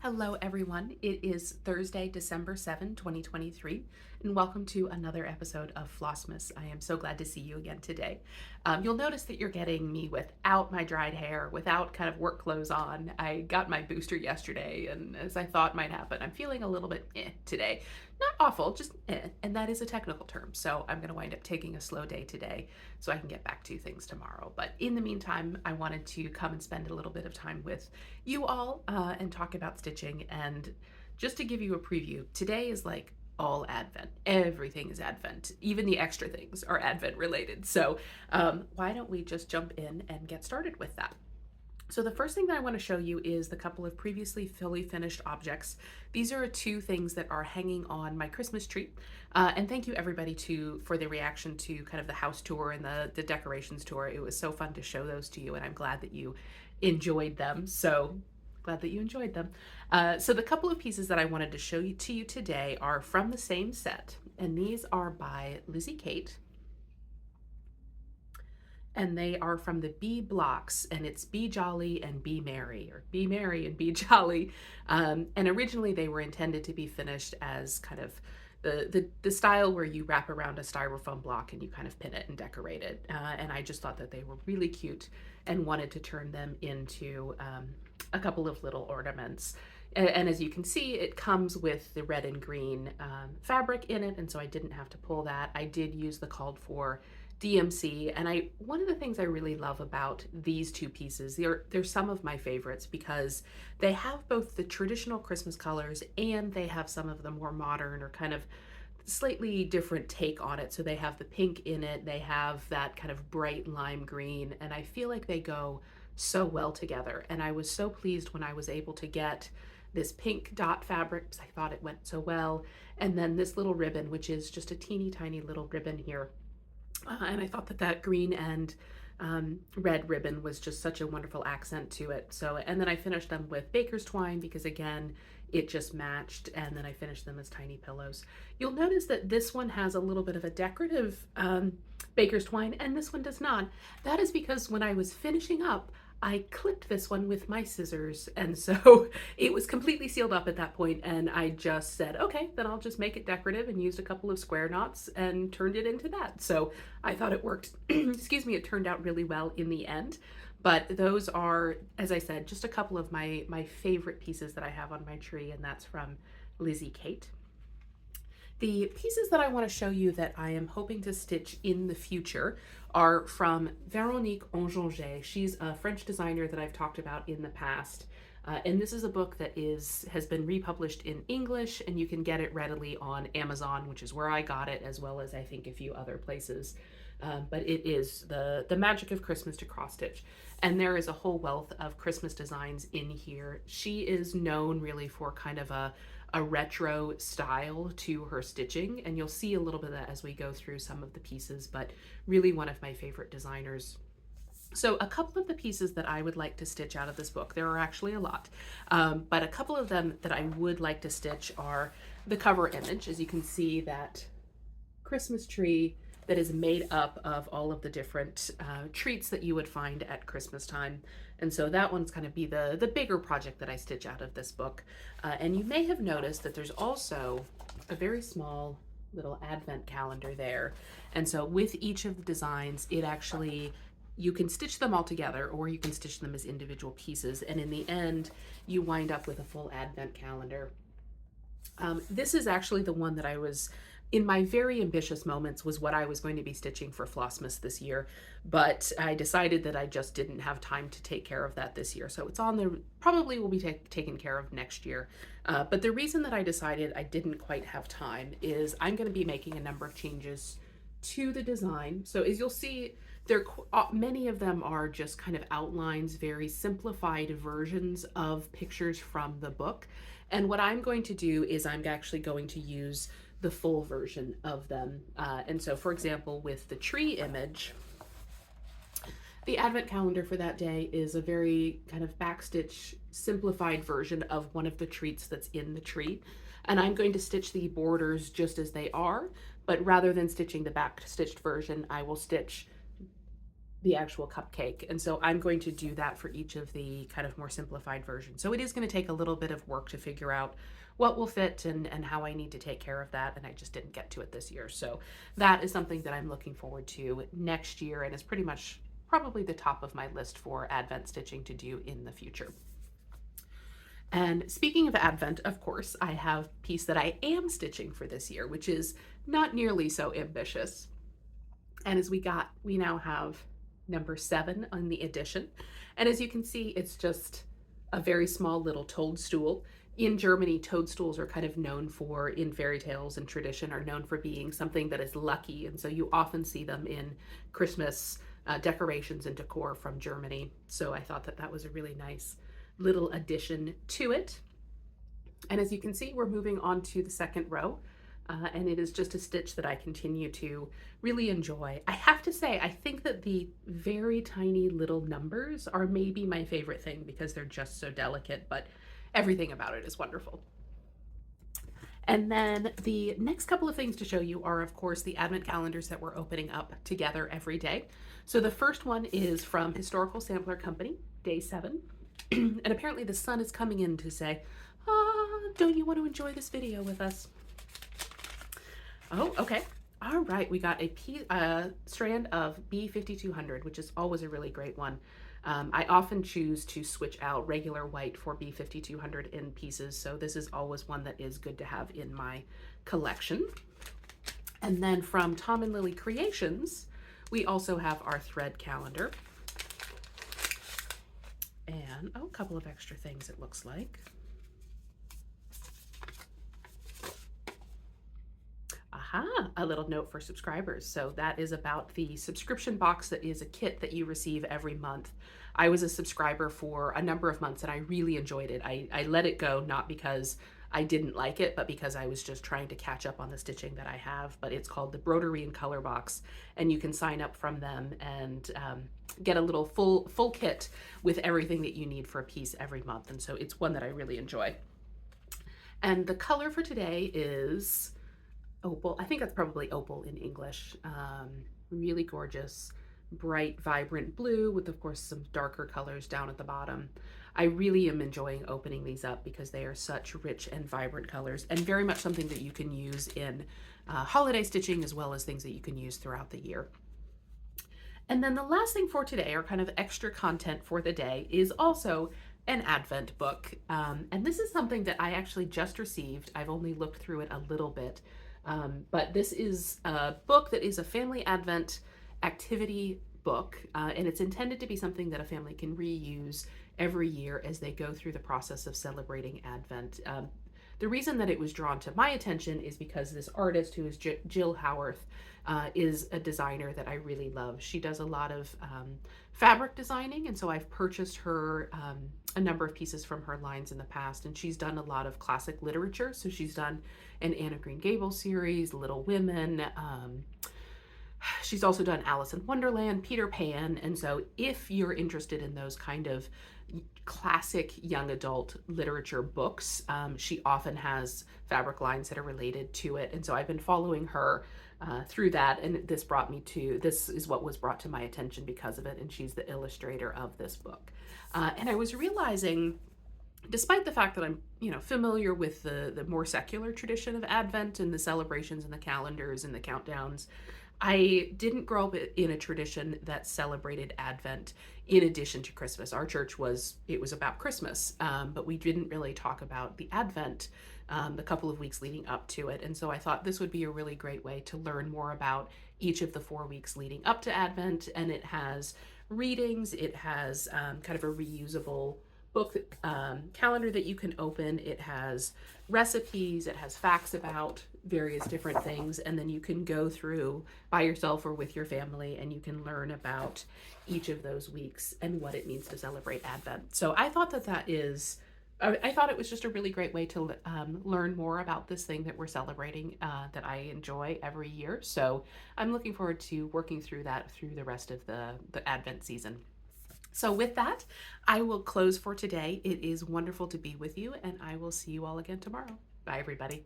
Hello, everyone. It is Thursday, December 7, 2023, and welcome to another episode of Flossmas. I am so glad to see you again today. You'll notice that you're getting me without my dried hair, without kind of work clothes on. I got my booster yesterday, and as I thought might happen, I'm feeling a little bit today. Not awful, just and that is a technical term, so I'm going to wind up taking a slow day today so I can get back to things tomorrow. But in the meantime, I wanted to come and spend a little bit of time with you all and talk about stitching. And just to give you a preview, today is like all Advent. Everything is Advent. Even the extra things are Advent related. So why don't we just jump in and get started with that? So the first thing that I want to show you is the couple of previously fully finished objects. These are two things that are hanging on my Christmas tree. And thank you everybody for the reaction to kind of the house tour and the decorations tour. It was so fun to show those to you, and I'm glad that you enjoyed them. So glad that you enjoyed them. So the couple of pieces that I wanted to show you to you today are from the same set, and these are by LizzieKate. And they are from the Be Blox, and it's Be Jolly and Be Merry, or Be Merry and Be Jolly. And originally they were intended to be finished as kind of the style where you wrap around a styrofoam block and you kind of pin it and decorate it. And I just thought that they were really cute and wanted to turn them into a couple of little ornaments. And as you can see, it comes with the red and green fabric in it, and so I didn't have to pull that. I did use the called for DMC, and one of the things I really love about these two pieces, they're some of my favorites because they have both the traditional Christmas colors and they have some of the more modern or kind of slightly different take on it. So they have the pink in it, they have that kind of bright lime green, and I feel like they go so well together. And I was so pleased when I was able to get this pink dot fabric because I thought it went so well, and then this little ribbon, which is just a teeny tiny little ribbon here. And I thought that green and red ribbon was just such a wonderful accent to it. So, and then I finished them with baker's twine because again, it just matched, and then I finished them as tiny pillows. You'll notice that this one has a little bit of a decorative baker's twine and this one does not. That is because when I was finishing up, I clipped this one with my scissors, and so it was completely sealed up at that point, and I just said, okay, then I'll just make it decorative, and used a couple of square knots and turned it into that. So I thought it worked. Excuse me, it turned out really well in the end. But those are, as I said, just a couple of my favorite pieces that I have on my tree, and that's from LizzieKate. The pieces that I want to show you that I am hoping to stitch in the future are from Veronique Enginger. She's a French designer that I've talked about in the past. And this is a book that has been republished in English, and you can get it readily on Amazon, which is where I got it, as well as I think a few other places. But it is the Magic of Christmas to cross stitch. And there is a whole wealth of Christmas designs in here. She is known really for kind of a retro style to her stitching, and you'll see a little bit of that as we go through some of the pieces, but really one of my favorite designers. So a couple of the pieces that I would like to stitch out of this book, there are actually a lot, but a couple of them that I would like to stitch are the cover image. As you can see, that Christmas tree that is made up of all of the different treats that you would find at Christmas time. And so that one's going to be the bigger project that I stitch out of this book. And you may have noticed that there's also a very small little advent calendar there. And so with each of the designs, it actually, you can stitch them all together or you can stitch them as individual pieces. And in the end, you wind up with a full advent calendar. This is actually the one that I was, in my very ambitious moments, was what I was going to be stitching for Flossmas this year, but I decided that I just didn't have time to take care of that this year. So it's on the, probably will be taken care of next year. But the reason that I decided I didn't quite have time is I'm going to be making a number of changes to the design. So as you'll see, many of them are just kind of outlines, very simplified versions of pictures from the book. And what I'm going to do is I'm actually going to use the full version of them. And so, for example, with the tree image, the advent calendar for that day is a very kind of backstitch, simplified version of one of the treats that's in the tree. And I'm going to stitch the borders just as they are, but rather than stitching the back stitched version, I will stitch the actual cupcake. And so I'm going to do that for each of the kind of more simplified versions. So it is going to take a little bit of work to figure out what will fit and how I need to take care of that. And I just didn't get to it this year. So that is something that I'm looking forward to next year and is pretty much probably the top of my list for Advent stitching to do in the future. And speaking of Advent, of course, I have a piece that I am stitching for this year, which is not nearly so ambitious. And as we now have number 7 on the edition. And as you can see, it's just a very small little toadstool. In Germany, toadstools are kind of known for, in fairy tales and tradition, are known for being something that is lucky. And so you often see them in Christmas decorations and decor from Germany. So I thought that that was a really nice little addition to it. And as you can see, we're moving on to the second row. And it is just a stitch that I continue to really enjoy. I have to say, I think that the very tiny little numbers are maybe my favorite thing because they're just so delicate, but everything about it is wonderful. And then the next couple of things to show you are, of course, the Advent calendars that we're opening up together every day. So the first one is from Historical Sampler Company, day 7. And apparently the sun is coming in to say, don't you want to enjoy this video with us? Oh, okay. All right, we got a strand of B5200, which is always a really great one. I often choose to switch out regular white for B5200 in pieces, so this is always one that is good to have in my collection. And then from Tom and Lily Creations, we also have our thread calendar. And a couple of extra things it looks like. A little note for subscribers. So that is about the subscription box that is a kit that you receive every month. I was a subscriber for a number of months and I really enjoyed it. I let it go, not because I didn't like it, but because I was just trying to catch up on the stitching that I have. But it's called the Broderie and Color Box, and you can sign up from them and get a little full kit with everything that you need for a piece every month. And so it's one that I really enjoy. And the color for today is opal. I think that's probably opal in English. Really gorgeous, bright, vibrant blue with, of course, some darker colors down at the bottom. I really am enjoying opening these up because they are such rich and vibrant colors and very much something that you can use in holiday stitching as well as things that you can use throughout the year. And then the last thing for today, or kind of extra content for the day, is also an Advent book. And this is something that I actually just received. I've only looked through it a little bit. But this is a book that is a family Advent activity book, and it's intended to be something that a family can reuse every year as they go through the process of celebrating Advent. The reason that it was drawn to my attention is because this artist, who is Jill Howarth, is a designer that I really love. She does a lot of fabric designing, and so I've purchased her a number of pieces from her lines in the past, and she's done a lot of classic literature. So she's done an Anne of Green Gables series, Little Women. She's also done Alice in Wonderland, Peter Pan, and so if you're interested in those kind of classic young adult literature books, she often has fabric lines that are related to it, and so I've been following her through that, and this is what was brought to my attention because of it, and she's the illustrator of this book. And I was realizing, despite the fact that I'm, familiar with the more secular tradition of Advent and the celebrations and the calendars and the countdowns, I didn't grow up in a tradition that celebrated Advent in addition to Christmas. Our church it was about Christmas, but we didn't really talk about the Advent the couple of weeks leading up to it. And so I thought this would be a really great way to learn more about each of the 4 weeks leading up to Advent. And it has readings, it has kind of a reusable book calendar that you can open. It has recipes, it has facts about various different things, and then you can go through by yourself or with your family and you can learn about each of those weeks and what it means to celebrate Advent. So I thought I thought it was just a really great way to learn more about this thing that we're celebrating that I enjoy every year. So I'm looking forward to working through that through the rest of the Advent season. So with that, I will close for today. It is wonderful to be with you, and I will see you all again tomorrow. Bye, everybody.